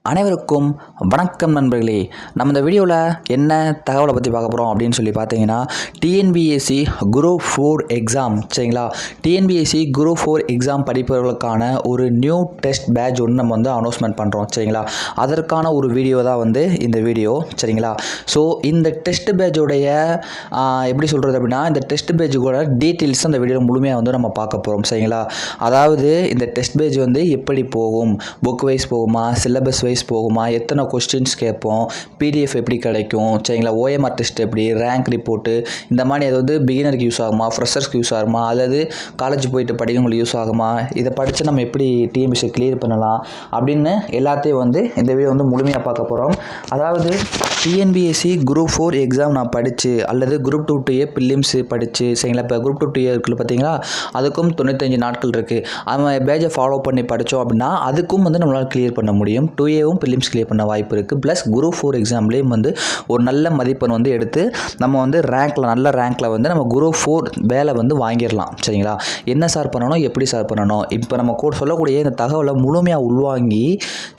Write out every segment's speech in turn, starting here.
அனைவருக்கும் வணக்கம் நண்பர்களே. நம்ம இந்த வீடியோவில் என்ன தகவலை பற்றி பார்க்க போகிறோம் அப்படின்னு சொல்லி பார்த்தீங்கன்னா, டிஎன்பிஎஸ்சி குரூப் 4 எக்ஸாம் சரிங்களா. டிஎன்பிஎஸ்சி குரூப் 4 எக்ஸாம் படிப்பவர்களுக்கான ஒரு நியூ டெஸ்ட் பேட்ச் ஒன்று நம்ம வந்து அனௌன்ஸ்மெண்ட் பண்ணுறோம் சரிங்களா. அதற்கான ஒரு வீடியோ தான் வந்து இந்த வீடியோ சரிங்களா. ஸோ இந்த டெஸ்ட் பேட்சோடைய எப்படி சொல்கிறது அப்படின்னா, இந்த டெஸ்ட் பேட்சுக்கூட டீட்டெயில்ஸ் அந்த வீடியோ முழுமையாக வந்து நம்ம பார்க்க போகிறோம் சரிங்களா. அதாவது இந்த டெஸ்ட் பேட்ச் வந்து எப்படி போகும், புக் வைஸ் போகுமா, சிலபஸ் வைஸ் போகுமா, எத்தனை கொஸ்டின்ஸ் கேட்போம், பிடிஎஃப் எப்படி கிடைக்கும் சரிங்களா, ஓஎம்ஆர் டெஸ்ட் எப்படி, ரேங்க் ரிப்போர்ட்டு, இந்த மாதிரி அது வந்து பிகினருக்கு யூஸ் ஆகுமா, ஃப்ரெஷர்ஸ்க்கு யூஸ் ஆகுமா, அல்லது காலேஜ் போயிட்டு படிக்கிறவங்களுக்கு யூஸ் ஆகுமா, இதை படித்து நம்ம எப்படி டிஎன்பிஎஸ்சி கிளியர் பண்ணலாம் அப்படின்னு எல்லாத்தையும் வந்து இந்த வீடியோ வந்து முழுமையாக பார்க்க போகிறோம். அதாவது டிஎன்பிஎஸ்சி குரூப் 4 எக்ஸாம் நான் படித்து அல்லது குரூப் 2A பிலிம்ஸ் படித்து சரிங்களா. இப்போ குரூப் 2A இருக்குது பார்த்தீங்களா, அதுக்கும் 95 நாட்கள் இருக்குது. அவன் பேஜை ஃபாலோ பண்ணி படித்தோம் அப்படின்னா அதுக்கும் வந்து நம்மளால் கிளியர் பண்ண முடியும். 2Aவும் பிலிம்ஸ் கிளியர் பண்ண வாய்ப்பு இருக்குது. ப்ளஸ் குரூப் 4 எக்ஸாம்லேயும் வந்து ஒரு நல்ல மதிப்பெண் வந்து எடுத்து நம்ம வந்து நல்ல ரேங்க்கில் வந்து நம்ம குரூப் 4 வேலை வந்து வாங்கிடலாம் சரிங்களா. என்ன சார் பண்ணணும், எப்படி சார் பண்ணணும், இப்போ நம்ம சொல்லக்கூடிய இந்த தகவலை முழுமையாக உள்வாங்கி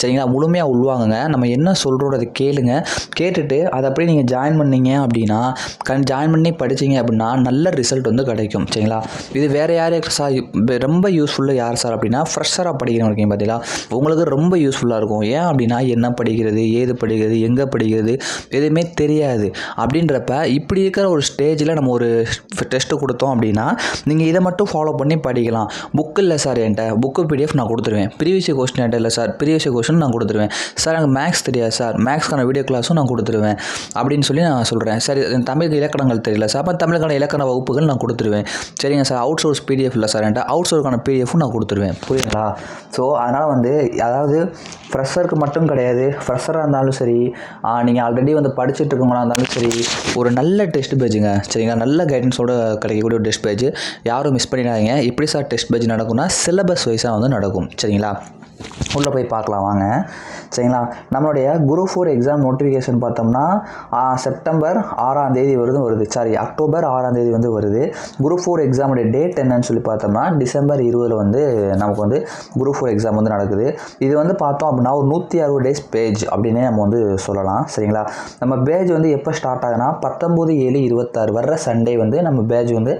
சரிங்களா, முழுமையாக உள்வாங்குங்க. நம்ம என்ன சொல்கிறோம் அதை கேளுங்க. கேட்டுட்டு அதை அப்படியே நீங்கள் ஜாயின் பண்ணீங்க அப்படின்னா, ஜாயின் பண்ணி படித்தீங்க அப்படின்னா நல்ல ரிசல்ட் வந்து கிடைக்கும் சரிங்களா. இது வேறு யார் சார் ரொம்ப யூஸ்ஃபுல்லாக யார் சார் அப்படின்னா, ஃப்ரெஷராக படிக்கிறவங்க இருக்கீங்க பார்த்தீங்களா, உங்களுக்கு ரொம்ப யூஸ்ஃபுல்லாக இருக்கும். ஏன் அப்படின்னா, என்ன படிக்கிறது, ஏது படிக்கிறது, எங்கே படிக்கிறது எதுவுமே தெரியாது. அப்படின்றப்ப இப்படி இருக்கிற ஒரு ஸ்டேஜில் நம்ம ஒரு டெஸ்ட்டு கொடுத்தோம் அப்படின்னா நீங்கள் இதை மட்டும் ஃபாலோ பண்ணி படிக்கலாம். புக் இல்லை சார் என்கிட்ட, புக்கு பிடிஎஃப் நான் கொடுத்துருவேன். ப்ரீவியஸ் கொஸ்டின் என்கிட்ட இல்லை சார், ப்ரீவியஸ் கொஸ்டின் நான் கொடுத்துருவேன் சார். எனக்கு மேக்ஸ் தெரியாது சார், மேக்ஸ்க்கான வீடியோ கிளாஸும் நான் கொடுத்துருவேன் அப்படின்னு சொல்லி நான் சொல்கிறேன். சரி, தமிழ் இலக்கணங்கள் தெரியல சார், அப்போ தமிழுக்கான இலக்கண வகுப்புகள் நான் கொடுத்துருவேன். சரிங்க சார், அவுட் சோர்ஸ் பிடிஎஃப் இல்லை சார் என்கிட்ட, அவுட் சோர்ஸுக்கான பிடிஎஃப்பும் நான் கொடுத்துருவேன். புரியுங்களா? ஸோ அதனால் வந்து அதாவது ஃப்ரெஷருக்கு மட்டும் கிடையாது, ஃப்ரெஷராக இருந்தாலும் சரி, நீங்கள் ஆல்ரெடி வந்து படிச்சுட்டு இருக்கவங்களா இருந்தாலும் சரி, ஒரு நல்ல டெஸ்ட் பேஜுங்க சரிங்களா. நல்ல கைடன்ஸோடு கிடைக்கக்கூடிய ஒரு டெஸ்ட் பேஜ். யாரும் மிஸ் பண்ணிடாதீங்க. எப்படி சார் டெஸ்ட் பேஜ் நடக்கும்னா, சிலபஸ் வைஸாக வந்து நடக்கும் சரிங்களா. உள்ளே போய் பார்க்கலாம் வாங்க சரிங்களா. நம்மளுடைய குரூப் 4 எக்ஸாம் நோட்டிஃபிகேஷன் பார்த்தோம்னா செப்டம்பர் 6 வருது சாரி, அக்டோபர் 6 வந்து வருது. குரூப் 4 எக்ஸாமுடைய டேட் என்னன்னு சொல்லி பார்த்தோம்னா டிசம்பர் 20 வந்து நமக்கு வந்து குரூப் 4 எக்ஸாம் வந்து நடக்குது. இது வந்து பார்த்தோம் அப்படின்னா ஒரு 160 டேஸ் பேஜ் அப்படின்னே நம்ம வந்து சொல்லலாம் சரிங்களா. நம்ம பேஜ் வந்து எப்போ ஸ்டார்ட் ஆகுதுன்னா 19/7/26 வர்ற சண்டே வந்து நம்ம பேஜ் வந்து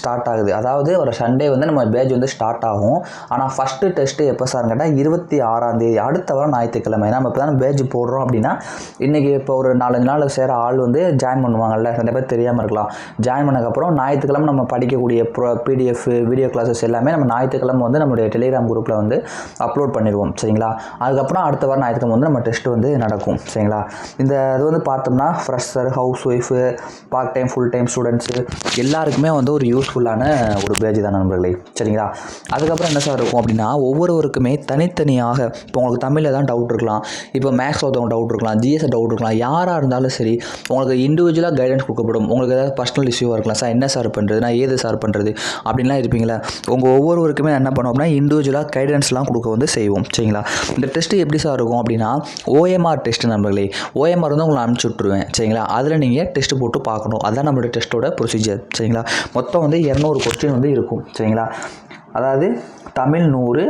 ஸ்டார்ட் ஆகுது. அதாவது ஒரு சண்டே வந்து நம்ம பேஜ் வந்து ஸ்டார்ட் ஆகும். ஆனால் ஃபஸ்ட்டு டெஸ்ட்டு எப்போ சார் கேட்டால் 26 அடுத்த வாரம் ஞாயிற்றுக்கிழமை. நம்ம இப்போ தான் பேஜ் போடுறோம் அப்படின்னா இன்றைக்கி இப்போ ஒரு 4-5 நாள் சேர ஆள் வந்து ஜாயின் பண்ணுவாங்கல்ல, நிறைய பேர் தெரியாமல் இருக்கலாம். ஜாயின் பண்ணக்கப்புறம் ஞாயிற்றுக்கிழமை நம்ம படிக்கக்கூடிய பிடிஎஃப் வீடியோ கிளாஸஸ் எல்லாமே நம்ம ஞாயிற்றுக்கிழமை வந்து நம்மளுடைய டெலிகிராம் குரூப்பில் வந்து அப்லோட் பண்ணிடுவோம் சரிங்களா. அதுக்கப்புறம் அடுத்த வாரம் ஞாயிற்றுக்கிழமை வந்து நம்ம டெஸ்ட் வந்து நடக்கும் சரிங்களா. இந்த இது வந்து பார்த்தோம்னா fresher, house wife, part time, full time students எல்லாருக்குமே வந்து ஒரு யூஸ்ஃபுல்லான ஒரு பேஜ் தான் நண்பர்களே சரிங்களா. அதுக்கப்புறம் என்ன சார் இருக்கும் அப்படின்னா, ஒவ்வொருவருக்குமே தனித்தனியாக இப்போ உங்களுக்கு தமிழில் தான் டவுட் இருக்கலாம், இப்போ மேக்ஸ் ஒருத்தவங்க டவுட் இருக்கலாம், ஜிஎஸ் டவுட் இருக்கலாம், யாராக இருந்தாலும் சரி உங்களுக்கு இண்டிவிஜுவலாக கைடன்ஸ் கொடுக்கப்படும். உங்களுக்கு ஏதாவது பர்சனல் இஷ்யூவாக இருக்கலாம், சார் என்ன சார் பண்ணுறது, நான் ஏது சார் பண்ணுறது அப்படின்லாம் இருப்பீங்களா. உங்கள் ஒவ்வொருவருக்குமே என்ன பண்ணுவோம்னா இண்டிவிஜுவலாக கைடன்ஸ்லாம் கொடுக்க வந்து செய்வோம் சரிங்களா. இந்த டெஸ்ட்டு எப்படி சார் இருக்கும் அப்படின்னா, ஓஎம்ஆர் டெஸ்ட்டு நண்பர்களே. ஓஎம்ஆர் வந்து உங்களை அனுப்பிச்சி விட்ருவேன் சரிங்களா. அதில் நீங்கள் டெஸ்ட்டு போட்டு பார்க்கணும். அதுதான் நம்மளோட டெஸ்ட்டோட ப்ரொசீஜர் சரிங்களா. மொத்தம் வந்து 200 கொஸ்டின் வந்து இருக்கும் சரிங்களா. அதாவது தமிழ் 100,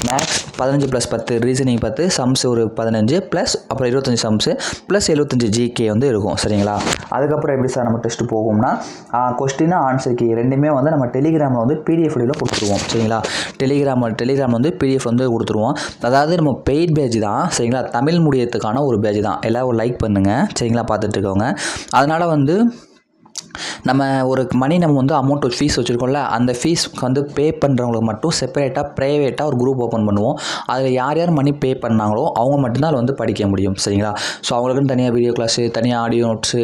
மேக்ஸ் 15+10, ரீசனிங் 10, சம்ஸ் ஒரு 15 ப்ளஸ் அப்புறம் 25 சம்ஸு ப்ளஸ் 75 ஜிகே வந்து இருக்கும் சரிங்களா. அதுக்கப்புறம் எப்படி சார் நம்ம டெஸ்ட்டு போகும்னா, கொஸ்டின் ஆன்சர் கீ ரெண்டுமே வந்து நம்ம டெலிகிராமில் வந்து பிடிஎஃப் வீடியோவில் கொடுத்துருவோம் சரிங்களா. டெலிகிராம் வந்து பிடிஎஃப் வந்து கொடுத்துருவோம். அதாவது நம்ம பெய்ட் பேஜ் தான் சரிங்களா, தமிழ் மீடியத்துக்கான ஒரு பேஜ் தான். எல்லோரும் ஒரு லைக் பண்ணுங்கள் சரிங்களா பார்த்துட்டு இருக்கவங்க. அதனால் வந்து நம்ம ஒரு நம்ம வந்து அமௌண்ட் ஒரு ஃபீஸ் வச்சுருக்கோம்ல, அந்த ஃபீஸ்க்கு வந்து பே பண்ணுறவங்களுக்கு மட்டும் செப்பரேட்டாக ப்ரைவேட்டாக ஒரு குரூப் ஓப்பன் பண்ணுவோம். அதில் யார் யார் மணி பே பண்ணாங்களோ அவங்க மட்டும்தான் அதில் வந்து படிக்க முடியும் சரிங்களா. ஸோ அவங்களுக்குன்னு தனியாக வீடியோ கிளாஸு, தனியாக audio notes,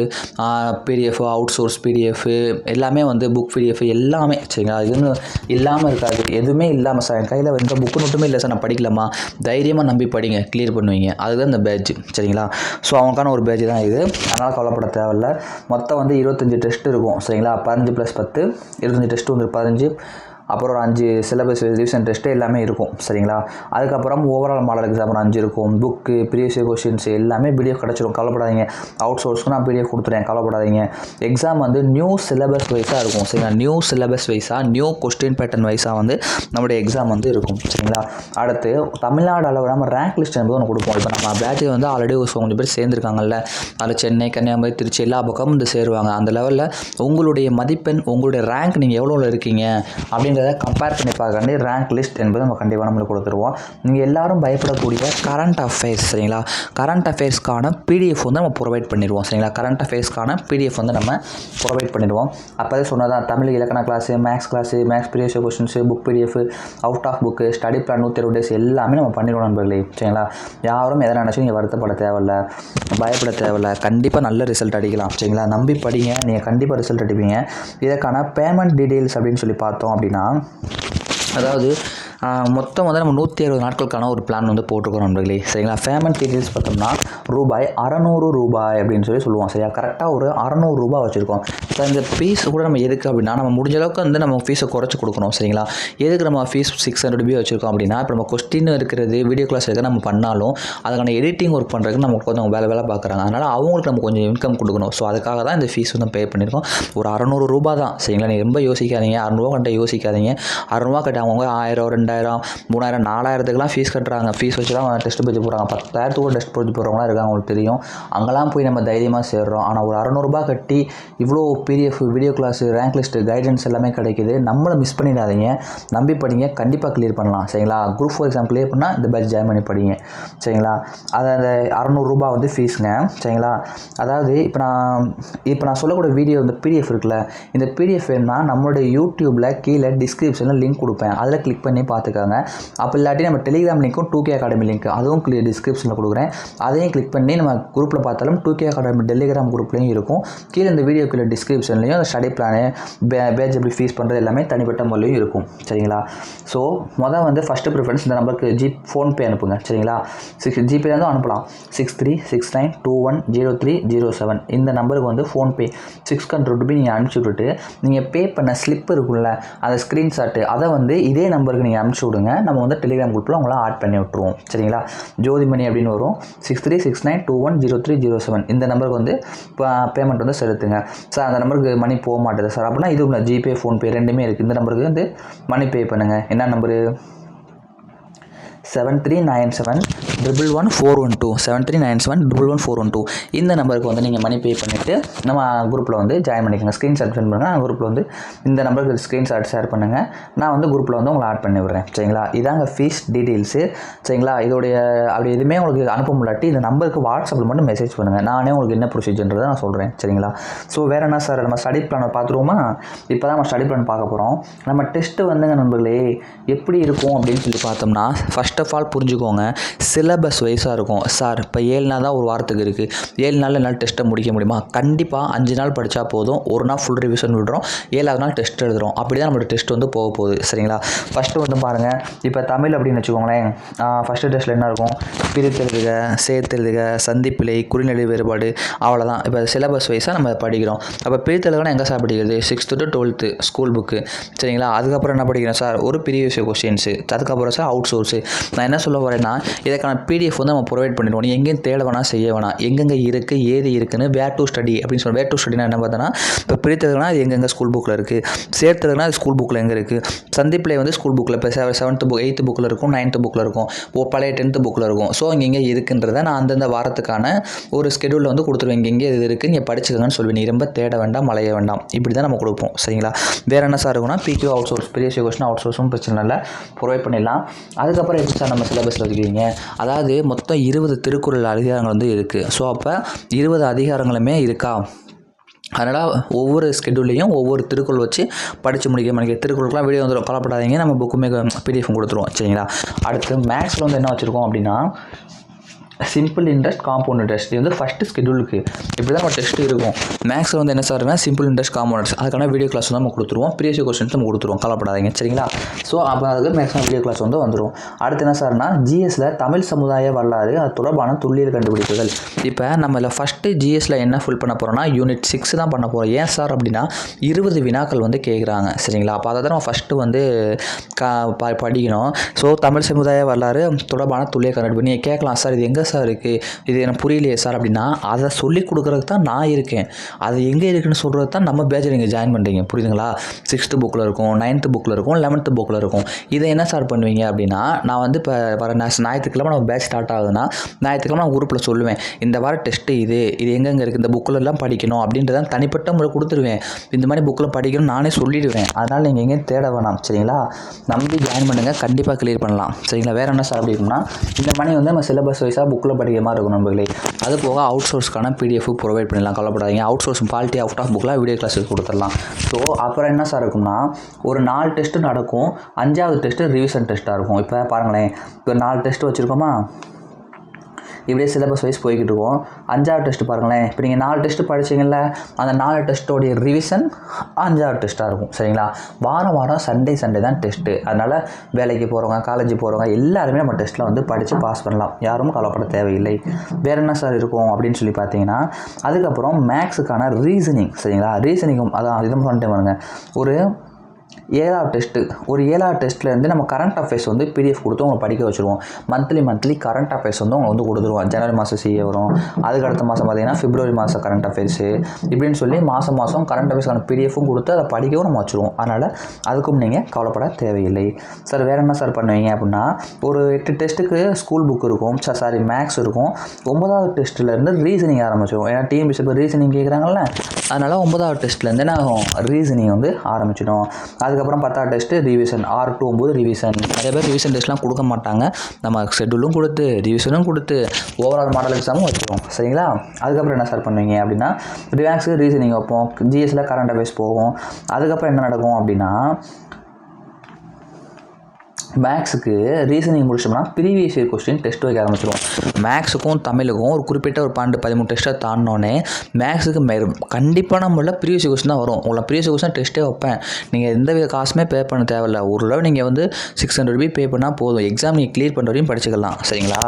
PDF, out source PDF எல்லாமே வந்து புக் பிடிஎஃப் எல்லாமே சரிங்களா. இதுன்னு இல்லாமல் இருக்காது, எதுவுமே இல்லாமல் சார் என் கையில் எந்த புக்கு மட்டுமே இல்லை சார் நான் படிக்கலாமா, தைரியமாக நம்பி படிங்க, கிளியர் பண்ணுவீங்க. அதுதான் இந்த பேட்ச் சரிங்களா. ஸோ அவங்களுக்கான ஒரு பேட்ச் தான் இது. அதனால் கவலைப்பட தேவையில்லை. மொத்தம் வந்து 25 டெஸ்ட் இருக்கும் சரிங்களா. 15+10 25 டெஸ்ட்டு வந்து 15 அப்புறம் ஒரு 5 சிலபஸ் ரிவிஷன் டெஸ்ட்டு எல்லாமே இருக்கும் சரிங்களா. அதுக்கப்புறம் ஓவரால் மாடல் எக்ஸாம் ஒரு 5 இருக்கும். புக்கு, ப்ரீவியஸ் கொஸ்டின்ஸ் எல்லாமே பிடிஎஃப் கிடச்சிடும், கவலைப்படாதீங்க. அவுட் சோர்ஸ்க்கு நான் பிடிஎஃப் கொடுத்துறேன், கவலைப்படாதீங்க. எக்ஸாம் வந்து நியூ சிலபஸ் வைஸாக இருக்கும் சரிங்களா. நியூ சிலபஸ் வைஸாக, நியூ கொஸ்டின் பேட்டர்ன் வைஸாக வந்து நம்மளுடைய எக்ஸாம் வந்து இருக்கும் சரிங்களா. அடுத்து தமிழ்நாடு அளவில் நம்ம ரேங்க் லிஸ்ட் என்பது ஒன்று கொடுப்போம். இப்போ நம்ம பேட்சில் வந்து ஆல்ரெடி கொஞ்சம் பேர் சேர்ந்துருக்காங்கல்ல, அதில் சென்னை, கன்னியாகுமரி, திருச்சி எல்லா பக்கமும் வந்து சேருவாங்க. அந்த லெவலில் உங்களுடைய மதிப்பெண், உங்களுடைய ரேங்க் நீங்கள் எவ்வளோ இருக்கீங்க அப்படின்றத கம்பேர் பண்ணி பார்க்க ரேங்க் லிஸ்ட் என்பது நம்ம கண்டிப்பாக நம்மளுக்கு கொடுத்துருவோம். நீங்கள் எல்லாரும் பயப்படக்கூடிய கரண்ட் அஃபேர்ஸ் சரிங்களா, கரண்ட் அஃபேர்ஸ்க்கான பிடிஎஃப் வந்து நம்ம ப்ரொவைட் பண்ணிடுவோம் சரிங்களா. கரண்ட் அஃபேர்ஸ்க்கான பிடிஎஃப் வந்து நம்ம ப்ரொவைட் பண்ணிடுவோம். அப்போதே சொன்னதான் தமிழ் இலக்கண class, maths class, maths previous questions, book PDF, out of book, study plan 120 days எல்லாமே நம்ம பண்ணிடுவோம் நண்பர்களே சரிங்களா. யாரும் எதை நினச்சும் நீங்கள் வருத்தப்பட தேவையில்ல, பயப்பட தேவையில்ல. கண்டிப்பாக நல்ல ரிசல்ட் அடிக்கலாம் சரிங்களா. நம்பி படிங்க, நீங்கள் கண்டிப்பாக ரிசல்ட் அடிப்பீங்க. இதற்கான பேமெண்ட் டீட்டெயில்ஸ் அப்படின்னு சொல்லி பார்த்தோம் அப்படின்னா, அதாவது மொத்தம் வந்து நம்ம 160 நாட்களுக்கான ஒரு பிளான் வந்து போட்டிருக்கோம் நண்பர்களே சரிங்களா. பேமெண்ட் டீட்டெயில்ஸ் பார்த்தோம்னா ரூபாய் 600 அப்படின்னு சொல்லுவோம் சரியா. கரெக்டாக ஒரு 600 வச்சுருக்கோம். ஸோ இந்த ஃபீஸ் கூட நம்ம எதுக்கு அப்படின்னா, நம்ம முடிஞ்ச அளவுக்கு வந்து நம்ம ஃபீஸை குறைச்சி கொடுக்கணும் சரிங்களா. எதுக்கு நம்ம ஃபீஸ் 600 வச்சுருக்கோம் அப்படின்னா, இப்போ நம்ம கொஸ்டின் இருக்கிறது, வீடியோ கிளாஸ் இருக்கிறது நம்ம பண்ணாலும் அதுக்கான எடிட்டிங் ஒர்க் பண்ணுறதுக்கு நமக்கு கொஞ்சம் வேலை பார்க்குறாங்க. அதனால் அவங்களுக்கு நம்ம கொஞ்சம் இன்கம் கொடுக்கணும். ஸோ அதுக்காக தான் இந்த ஃபீஸ் வந்து பே பண்ணியிருக்கோம். ஒரு 600 தான் சரிங்களா. நீங்கள் ரொம்ப யோசிக்காதீங்க, 600 கட்ட யோசிக்காதீங்க. 600 கட்ட அவங்க 1000, 2000, 3000, 4000க்குலாம் ஃபீஸ் கட்டுறாங்க. ஃபீஸ் வச்சு தான் டெஸ்ட் பேஜ் போடுறாங்க. 10,000 டெஸ்ட் பேஜ் போடுறவங்களாம் இருக்காங்க, உங்களுக்கு தெரியும். அங்கெல்லாம் போய் நம்ம தைரியமாக சேர்றோம். ஆனால் ஒரு 600 கட்டி இவ்வளோ PDF, video class, rank list, guidance எல்லாமே கிடைக்குது. நம்மளை மிஸ் பண்ணிடாதீங்க, நம்பி படிங்க, கண்டிப்பாக கிளியர் பண்ணலாம் சரிங்களா. குரூப் 4 எக்ஸாம் கிளியர் பண்ணால் இந்த பேட்ச் ஜாயின் பண்ணி படிங்க சரிங்களா. அது அந்த 600 வந்து ஃபீஸுங்க சரிங்களா. அதாவது இப்போ நான் சொல்லக்கூடிய வீடியோ இந்த பிடிஎஃப் இருக்குல்ல, இந்த பிடிஎஃப் வேணும்னா நம்மளுடைய யூடியூப்பில் கீழே டிஸ்கிரிப்ஷனில் லிங்க் கொடுப்பேன், அதில் கிளிக் பண்ணி பார்த்துக்காங்க. அப்போ இல்லாட்டி நம்ம டெலிகிராம் லிங்க்கும் 2K அகாடமி லிங்க் அதுவும் டிஸ்கிரிப்ஷனில் கொடுக்குறேன், அதையும் கிளிக் பண்ணி நம்ம குரூப்பில் பார்த்தாலும் 2K அகாடமி டெலிகிராம் குரூப்லேயும் இருக்கும். கீழே இந்த வீடியோ கீழே டிஸ்கிரிப்ஷன்லையும் அந்த ஸ்டடி பிளானு, பேட்ச் எப்படி ஃபீஸ் பண்ணுறது எல்லாமே தனிப்பட்ட முறையிலையும் இருக்கும் சரிங்களா. ஸோ வந்து ஃபஸ்ட்டு ப்ரிஃபரன்ஸ் இந்த நம்பருக்கு ஃபோன்பே அனுப்புங்க சரிங்களா. ஜிபே வந்து அனுப்பலாம் 6369210307 இந்த நம்பருக்கு வந்து ஃபோன்பே 600 ரூபி நீங்கள் அனுப்பிச்சி விட்டுட்டு, நீங்கள் பே பண்ண ஸ்லிப் இருக்குல்ல அந்த ஸ்க்ரீன்ஷாட்டு அதை வந்து இதே நம்பருக்கு நீங்கள் அனுப்பிச்சி விடுங்க. நம்ம வந்து டெலிகிராம் குரூப்பில் உங்களை ஆட் பண்ணி விட்டுருவோம் சரிங்களா. ஜோதிமணி அப்படின்னு வரும். 6369210307 இந்த நம்பருக்கு வந்து பேமெண்ட் வந்து செலுத்துங்க சார். அந்த நம்பருக்கு மணி போக மாட்டேது சார் அப்படின்னா இது ஜிபே, ஃபோன்பே ரெண்டுமே இருக்குது. இந்த நம்பருக்கு வந்து மணி பே பண்ணுங்கள். என்ன நம்பரு? 7397111412 7397111412 இந்த நம்பருக்கு வந்து நீங்கள் மணி பே பண்ணிவிட்டு நம்ம குரூப்பில் வந்து ஜாயின் பண்ணிக்கோங்க. ஸ்க்ரீன்ஷாட் சென்ட் பண்ணுங்கள். குரூப்பில் வந்து இந்த நம்பருக்கு ஸ்க்ரீன்ஷாட் ஷேர் பண்ணுங்கள். நான் வந்து குரூப்பில் வந்து உங்களை ஆட் பண்ணி விடுறேன் சரிங்களா. இதாங்க ஃபீஸ் டீட்டெயில்ஸு சரிங்களா. இதோடைய அப்படி எதுவுமே உங்களுக்கு அனுப்ப முடியாட்டி இந்த நம்பருக்கு வாட்ஸ்அப்பில் மட்டும் மெசேஜ் பண்ணுங்கள். நானே உங்களுக்கு என்ன ப்ரொசீஜர்ன்றதை நான் சொல்கிறேன் சரிங்களா. ஸோ வேறு என்ன சார், நம்ம ஸ்டடி பிளானை பார்த்துருவோமா? இப்போ தான் நம்ம ஸ்டடி பிளான் பார்க்க போகிறோம். நம்ம டெஸ்ட்டு வந்துங்க நண்பர்களே எப்படி இருக்கும் அப்படின்னு சொல்லி பார்த்தோம்னா, ஃபஸ்ட் ஆஃப் ஆல் புரிஞ்சுக்கோங்க, சிலபஸ் வைஸாக இருக்கும். சார் இப்போ 7 நாள் தான் ஒரு வாரத்துக்கு இருக்குது, 7 நாளில் என்னால் டெஸ்ட்டை முடிக்க முடியுமா? கண்டிப்பாக 5 நாள் படித்தா போதும். ஒரு நாள் ஃபுல் ரிவிஷன் விடுறோம், 7ஆவது நாள் டெஸ்ட் எழுதுகிறோம். அப்படி தான் நம்மளோட டெஸ்ட் வந்து போக போகுது சரிங்களா. ஃபஸ்ட்டு வந்து பாருங்கள், இப்போ தமிழ் அப்படின்னு வச்சுக்கோங்களேன். ஃபஸ்ட்டு டெஸ்ட்டில் என்ன இருக்கும்? பிரித்தெழுதுக, சேர்த்தெழுதுக, சந்திப்பிழை, குறிநெடு வேறுபாடு, அவ்வளோதான். இப்போ சிலபஸ் வைஸாக நம்ம படிக்கிறோம். அப்போ பிரித்தெழுதுனா எங்கே சார் படிக்கிறது? 6th to 12th school book சரிங்களா. அதுக்கப்புறம் என்ன படிக்கிறேன் சார்? ஒரு ப்ரீவியஸ் கொஸ்டின்ஸு. அதுக்கப்புறம் சார் அவுட் சோர்ஸு. நான் என்ன சொல்ல வரேன்னா, இதற்கான பிடிஎஃப் வந்து நம்ம ப்ரொவைட் பண்ணிடுவோம். நீ எங்கேயும் தேட வேணாம், செய்ய வேணாம். எங்கெங்கே இருக்குது, ஏது இருக்குன்னு வேர் டு ஸ்டடி அப்படின்னு சொல்லி, வேர் டு ஸ்டடினா என்ன பார்த்தோன்னா, இப்போ பிரித்ததுனா அது எங்கெங்கே ஸ்கூல் புக்கில் இருக்குது, சேர்த்ததுனா அது ஸ்கூல் புக்கில் எங்கே இருக்குது, சந்திப்பில் வந்து ஸ்கூல் புக்கில் இப்போ 7th புக், 8th புக்கில் இருக்கும், 9th புக்கில் இருக்கும், பழைய 10th புக்கில் இருக்கும். ஸோ இங்கே இருக்குன்றதை நான் அந்தந்த வாரத்துக்கான ஒரு ஸ்கெடியூலில் வந்து கொடுத்துருவேன். இங்கே இது இருக்குது, நீங்கள் படிச்சுக்கங்கன்னு சொல்லுவேன். நீ ரொம்ப தேட வேண்டாம், மலைய வேண்டாம். இப்படி தான் நம்ம கொடுப்போம் சரிங்களா. வேறு என்ன சார் இருக்குன்னா, PQ outsource, previous question அவுட் சோர்ஸும் பிரச்சனை இல்லை, ப்ரொவைட் பண்ணிடலாம். அதுக்கப்புறம் எப்படி சார் நம்ம சிலபஸில் வச்சுக்கிறீங்க? அதாவது மொத்தம் 20 திருக்குறள் அதிகாரங்கள் வந்து இருக்குது. ஸோ அப்போ 20 அதிகாரங்களுமே இருக்கா? அதனால் ஒவ்வொரு ஸ்கெடியூல்லையும் ஒவ்வொரு திருக்குறள் வச்சு படித்து முடிக்க திருக்குறளுக்குலாம் வீடியோ வந்துடும், கவலைப்படாதீங்க. நம்ம புக்குமே பிடிஎஃப் கொடுத்துருவோம் சரிங்களா. அடுத்து மேக்ஸில் வந்து என்ன வச்சுருக்கோம் அப்படின்னா, சிம்பிள் இன்ட்ரெஸ்ட், காம்பவுண்ட் இன்ட்ரெஸ்ட். இது வந்து ஃபஸ்ட்டு ஸ்கெடியூலுக்கு இப்படி தான் நம்ம டெஸ்ட் இருக்கும். மேக்ஸில் வந்து என்ன சார் சிம்பிள் இன்ட்ரெஸ்ட், காம்பவுண்ட். அதுக்கான வீடியோ கிளாஸ் வந்து நம்ம கொடுத்துருவோம். ப்ரீவியஸ் கொஸ்டின்ஸ் நம்ம கொடுத்துருவோம், கவலைப்படாதீங்க சரிங்களா. ஸோ அப்போ அதுக்கு மேக்ஸிமம் வீடியோ கிளாஸ் வந்து வந்துடும். அடுத்து என்ன சார்னா ஜிஎஸ்ல தமிழ் சமுதாய வரலாறு அது தொடர்பான துல்லியல் கண்டுபிடிப்புகள். இப்போ நம்ம ஃபஸ்ட்டு ஜிஎஸ்ல என்ன ஃபுல் பண்ண போகிறோம்னா யூனிட் 6 தான் பண்ண போகிறோம். ஏன் சார் அப்படின்னா 20 வினாக்கள் வந்து கேட்குறாங்க சரிங்களா. அப்போ அதை தான் நம்ம ஃபஸ்ட்டு வந்து படிக்கணும். ஸோ தமிழ் சமுதாய வரலாறு தொடர்பான துல்லியல் கண்டுபிடிப்பு. நீங்கள் கேட்கலாம் சார் இது எங்கே சார் இருக்குது, இது எனக்கு புரியலையே சார் அப்படின்னா, அதை சொல்லிக் கொடுக்குறதுக்கு தான் நான் இருக்கேன். அது எங்கே இருக்குன்னு சொல்கிறது தான் நம்ம பேட்சில் நீங்கள் ஜாயின் பண்ணுறீங்க, புரியுதுங்களா. 6th புக்கில் இருக்கும், 9th புக்கில் இருக்கும், 11th புக்கில் இருக்கும். இதை என்ன சார் பண்ணுவீங்க அப்படின்னா, நான் வந்து இப்போ வர ஞாயிற்றுக்கிழமை நம்ம பேட்ச் ஸ்டார்ட் ஆகுதுன்னா ஞாயிற்றுக்கிழமை நான் குரூப்பில் சொல்லுவேன், இந்த வார டெஸ்ட்டு இது எங்கெங்கே இருக்குது, இந்த புக்கிலெல்லாம் படிக்கணும் அப்படின்றத தனிப்பட்ட முறை கொடுத்துருவேன். இந்த மாதிரி புக்கில் படிக்கணும் நானே சொல்லிவிடுவேன். அதனால் நீங்கள் எங்கேயும் தேட வேணாம் சரிங்களா. நம்பி ஜாயின் பண்ணுங்கள், கண்டிப்பாக கிளியர் பண்ணலாம் சரிங்களா. வேறு என்ன சார் அப்படின்னா, இந்த மாதிரி வந்து நம்ம சிலபஸ் வைஸாக புக்கில் படிக்கிற மாதிரி இருக்கும் நண்பர்களே. அது போக அவுட் சோர்ஸ்க்கான பிடிஎஃப் ப்ரொவைட் பண்ணிடலாம், கவலைப்படாதீங்க. Out source quality out of புக்கில் வீடியோ கிளாஸுக்கு கொடுத்துடலாம். ஸோ அப்புறம் என்ன சார் இருக்கும்னா, ஒரு 4 டெஸ்ட்டு நடக்கும். 5வது டெஸ்ட்டு ரிவிஷன் டெஸ்ட்டாக இருக்கும். இப்போ பாருங்களேன், இப்போ 4 டெஸ்ட்டு வச்சுருக்கோமா, இப்படியே சிலபஸ் வைஸ் போய்கிட்டு இருக்கோம். 5வது டெஸ்ட்டு பாருங்களேன். இப்போ நீங்கள் 4 டெஸ்ட்டு படிச்சிங்கல்ல, அந்த 4 டெஸ்ட்டோடைய ரிவிஷன் 5வது டெஸ்ட்டாக இருக்கும் சரிங்களா. வாரம் சண்டே தான் டெஸ்ட்டு. அதனால் வேலைக்கு போகிறவங்க, காலேஜ் போகிறவங்க எல்லாருமே நம்ம டெஸ்ட்டில் வந்து படித்து பாஸ் பண்ணலாம், யாரும் கவலைப்பட தேவையில்லை. வேறு என்ன சார் இருக்கும் அப்படின்னு சொல்லி பார்த்தீங்கன்னா, அதுக்கப்புறம் மேக்ஸுக்கான ரீசனிங் சரிங்களா. ரீசனிங்கும் அதான் இதுவும் பண்ணிட்டு பாருங்க. ஒரு 7வது டெஸ்ட்டு, ஒரு 7வது டெஸ்ட்லேருந்து நம்ம கரண்ட் அஃபேர்ஸ் வந்து பிடிஎஃப் கொடுத்து அவங்க படிக்க வச்சுருவோம். மந்த்லி கரண்ட் அஃபேர்ஸ் வந்து அவங்க வந்து கொடுத்துருவோம். ஜனவரி மாதம் சிஏ வரும், அதுக்கு அடுத்த மாதம் பார்த்தீங்கன்னா பிப்ரவரி மாதம் கரண்ட் அஃபேர்ஸு இப்படின்னு சொல்லி மாதம் கரண்ட் அஃபேர்ஸ்க்கான பிடிஎஃப்பும் கொடுத்து அதை படிக்கவும் நம்ம வச்சுருவோம். அதனால் அதுக்கும் நீங்கள் கவலைப்பட தேவையில்லை சார். வேறு என்ன சார் பண்ணுவீங்க அப்படின்னா, ஒரு 8 டெஸ்ட்டுக்கு ஸ்கூல் புக் இருக்கும், மேக்ஸ் இருக்கும். 9வது டெஸ்ட்லேருந்து ரீசனிங் ஆரம்பிச்சிடும். ஏன்னா டிஎன்பிஎஸ்சி இப்போ ரீசனிங் கேட்குறாங்கல்ல, அதனால் 9வது டெஸ்ட்லேருந்து நான் ரீசனிங் வந்து ஆரம்பிச்சிடும். அதுக்கப்புறம் 10வது டெஸ்ட்டு ரிவிஷன், 6 to 9 ரிவிஷன். நிறைய பேர் ரிவிஷன் டெஸ்ட்லாம் கொடுக்க மாட்டாங்க. நம்ம ஷெட்யூலும் கொடுத்து ரிவிஷனும் கொடுத்து ஓவரால் மாடல் எக்ஸாமும் வச்சுருவோம் சரிங்களா. அதுக்கப்புறம் என்ன சார் பண்ணுவீங்க அப்படின்னா, மேக்ஸுக்கு ரீசனிங் வைப்போம், ஜிஎஸ்சில் கரண்ட் அஃபேர்ஸ் போகும். அதுக்கப்புறம் என்ன நடக்கும் அப்படின்னா, மேக்ஸுக்கு ரீசனிங் முடிச்சோம்னா ப்ரீவியஸ் இயர் கொஸ்டின் டெஸ்ட் வைக்க ஆரம்பிச்சிடுவோம். மேக்ஸுக்கும் தமிழுக்கும் ஒரு குறிப்பிட்ட ஒரு 12-13 டெஸ்ட்டை தாண்டினோடனே மேக்ஸுக்கு கண்டிப்பாக நம்மள ப்ரீவியஸ் இயர் கொஸ்டின் தான் வரும். உங்களை ப்ரீவியஸ் கொஸ்டின் டெஸ்ட்டே வைப்பேன். நீங்கள் எந்த வித காசுமே பே பண்ண தேவையில்லை. ஒரு தடவை நீங்கள் வந்து 600 ரூபி பே பண்ணால் போதும், எக்ஸாம் நீங்கள் கிளியர் பண்ணுற வரையும் படிச்சுக்கலாம் சரிங்களா.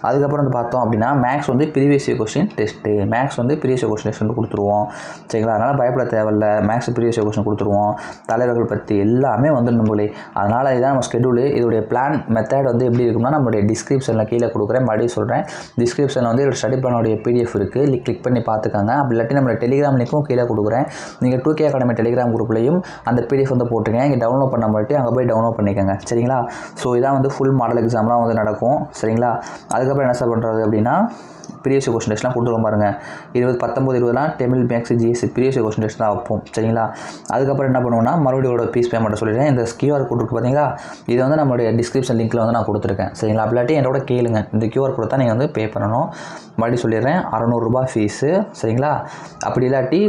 அதுக்கப்புறம் வந்து பார்த்தோம் அப்படின்னா, மேக்ஸ் வந்து previous year question test, maths வந்து ப்ரீவியஸ் இயர் கொஸ்டின் டெஸ்ட் வந்து கொடுத்துருவோம் சரிங்களா. அதனால் பயப்பட தேவையில்லை. மேக்ஸ் ப்ரீவியஸ் இயர் கொஸ்டின் கொடுத்துருவோம். தலைவர்கள் பற்றி எல்லாமே வந்து நம்மளே. அதனால் இதுதான் நம்ம ஸ்கெடியூலு. இதோடைய பிளான் மெத்தட் வந்து எப்படி இருக்கும்னா, நம்மளுடைய டிஸ்கிரிப்ஷனில் கீழே கொடுக்குறேன், மறுபடியும் சொல்கிறேன். டிஸ்கிரிப்ஷனில் வந்து இதோட ஸ்டடி பிளானோடைய பிடிஎஃப் இருக்குது, கிளிக் பண்ணி பார்த்துக்காங்க. அப்படி இல்லாட்டி நம்மளோட டெலிகிராம் லிங்க்கும் கீழே கொடுக்குறேன். நீங்கள் 2K அகாடமி டெலிகிராம் குரூப்லையும் அந்த பிடிஎஃப் வந்து போட்டுருங்க. இங்கே டவுன்லோட் பண்ண மாட்டி அங்கே போய் டவுன்லோட் பண்ணிக்கோங்க சரிங்களா. ஸோ இதான் வந்து ஃபுல் மாடல் எக்ஸாம்லாம் வந்து நடக்கும் சரிங்களா. அதுக்கப்புறம் என்ன சார் பண்ணுறது அப்படின்னா, ப்ரீவியஸ் கொஸ்டின் டெஸ்ட்லாம் கொடுத்துருவோம் பாருங்கள். 19-20 Tamil maths GSC previous question test தான் வைப்போம் சரிங்களா. அதுக்கப்புறம் என்ன பண்ணுவோம்னா, மறுபடியோட ஃபீஸ் பேமெண்ட்டை சொல்லிடுறேன். இந்த கியூஆர் கோட் இருக்குது பார்த்தீங்களா, இதை வந்து நம்மளுடைய டிஸ்கிரிப்ஷன் லிங்க்கில் வந்து நான் கொடுத்துருக்கேன் சரிங்களா. அப்படி இல்லாட்டி என்னோட கேளுங்க, இந்த கியூஆர் கோட் தான் நீங்கள் வந்து பே பண்ணணும். மறுபடியும் சொல்லிடுறேன், 600 ரூபா ஃபீஸு சரிங்களா. அப்படி இல்லாட்டி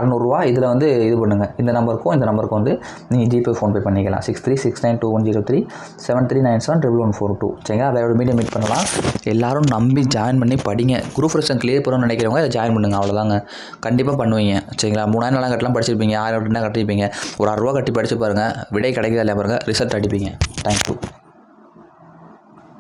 600 ரூபா இதில் வந்து இது பண்ணுங்கள், இந்த நம்பருக்கும் வந்து நீங்கள் ஜிபே ஃபோன்பே பண்ணிக்கலாம். 63692103 73971142 சரிங்களா. வேறு மீடியம் மீட் பண்ணலாம். எல்லோரும் நம்பி ஜாயின் பண்ணி படிங்க. குரூப் ரெக்ஷன் கிளியர் பண்ணணும்னு நினைக்கிறவங்க அதை ஜாயின் பண்ணுங்கள், அவ்வளோதாங்க. கண்டிப்பாக பண்ணுவீங்க சரிங்களா. 3000 நாளாக கட்டலாம் படிச்சிருப்பீங்க, 1000 கட்டினா கட்டிருப்பீங்க. ஒரு 6 ரூபா கட்டி படித்து பாருங்கள், விடை கிடைக்குதா இல்லையா பாருங்கள், ரிசல்ட் அடிப்பீங்க. தேங்க்யூ.